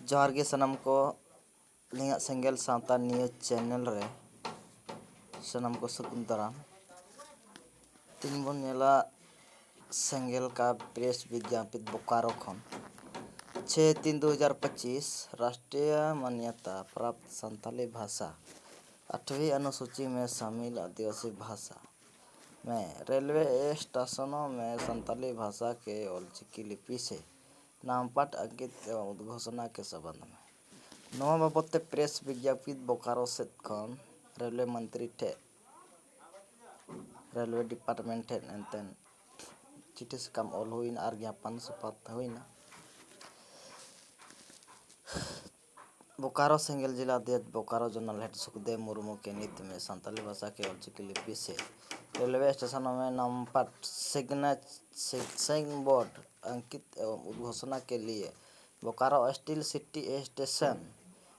जोहार गे सनम को लिंगा सेंगेल सावता news channel रे सनम को सगुन दाराम तीन बन नेला सेंगेल का प्रेस विज्ञापित बोकारो खन 6/3/2025 राष्ट्रीय मान्यता प्राप्त संथाली भाषा 8वीं अनुसूची में शामिल आदिवासी भाषा में रेलवे स्टेशनों में संथाली भाषा के ओलचिकी लिपि से नामपाठ अंकित एवं उद्घोषणा के संबंध में नवा बाबते प्रेस विज्ञापित बोकारो से खन रेलवे मंत्री ठे रेलवे डिपार्टमेंट ठे एंतेन चिठी साकाम ऑल हुईन आर ज्ञापन सपात हुईना बोकारो सेंगेल जिला अध्यक्ष बोकारो जोनल हेड सुखदेव मुर्मू के नीति में संथाली भाषा के ओलचिकी लिपि से रेलवे स्टेशनों में नामपाठ साइन बोर्ड अंकित एवं उद्घोषणा के लिए Bokaro steel city station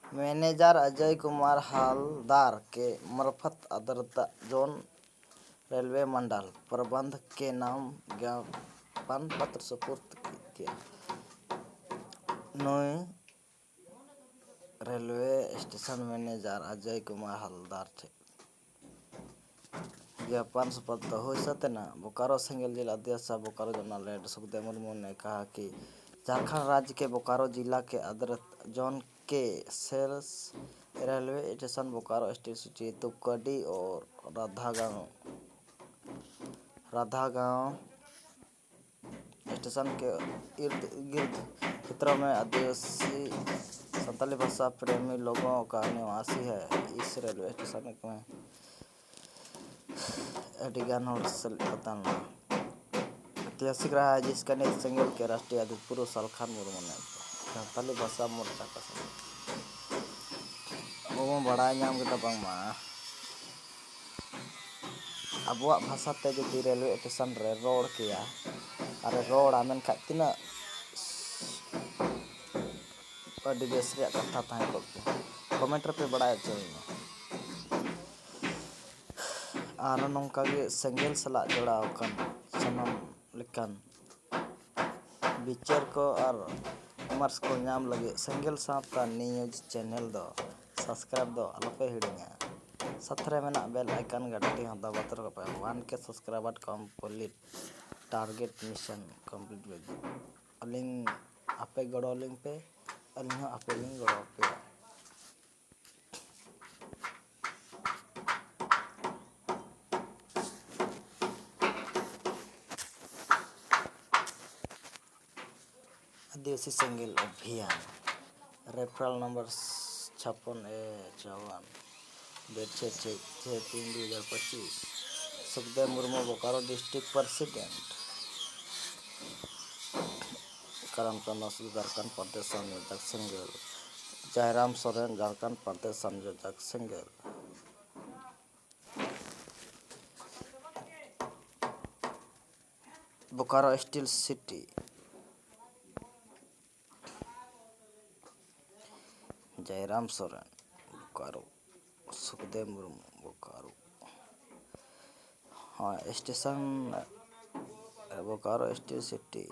manager Ajay Kumar Haldar के मार्फत आदरता जोन रेलवे मंडल प्रबंध के नाम ज्ञापन पत्र सुपुर्द किया। नोए railway station manager Ajay Kumar Haldar थे ज्ञापन सुपुर्द हो सतना बोकारो सेंगेल जिला अध्यक्ष बोकारो जोनल हेड सुखदेव मुर्मू ने कहा कि झारखंड राज्य के बोकारो जिला के आदरत जोन के सेल्स railway station Bokaro steel city Tupkadih और राधागांव स्टेशन के इर्द गिर्द क्षेत्रों में आदिवासी संथाली भाषा प्रेमी लोगों का निवासी है। इस रेलवे स्टेशन में एडिगान ऐतिहासिक रहा है जिसका नेतृत्व सेंगेल के राष्ट्रीय अध्यक्ष पूर्व सालखान मुर्मू ने संथाली भाषा मोर्चा का वो बड़ा नाम के बांगमा अबुआ भाषा ते जुदी रेलवे स्टेशन रे रोड किया अरे रोड आमेन खातिना अडी बेस रे कथा ताहे को कमेंट पे बड़ा चाहिए आर नोंका गे सेंगेल सला जोड़ा कन सनम लेकन बिचार को और मार्स को नाम लगे सेंगेल सावता न्यूज चैनल दो सब्सक्राइब दो अलपे हिड़िया सथरे में बेल आइकन घंटी हदा बतर पे 1K subscriber complete target mission complete with अलिंग आपे गड़ो लिंक पे अलिंग आपे लिंक गड़ो पे आदिवासी सेंगेल अभियान referral number 56A54 6/3/2025 Sukhdev Murmu Bokaro district president Karamchand नस्ल झारखंड प्रदेश संयोजक सेंगेल जयराम सोरेन झारखंड प्रदेश संयोजक सेंगेल बोकारो स्टील सिटी जयराम सोरेन बोकारो सुखदेव मुर्मू बोकारो हाँ स्टेशन बोकारो स्टील सिटी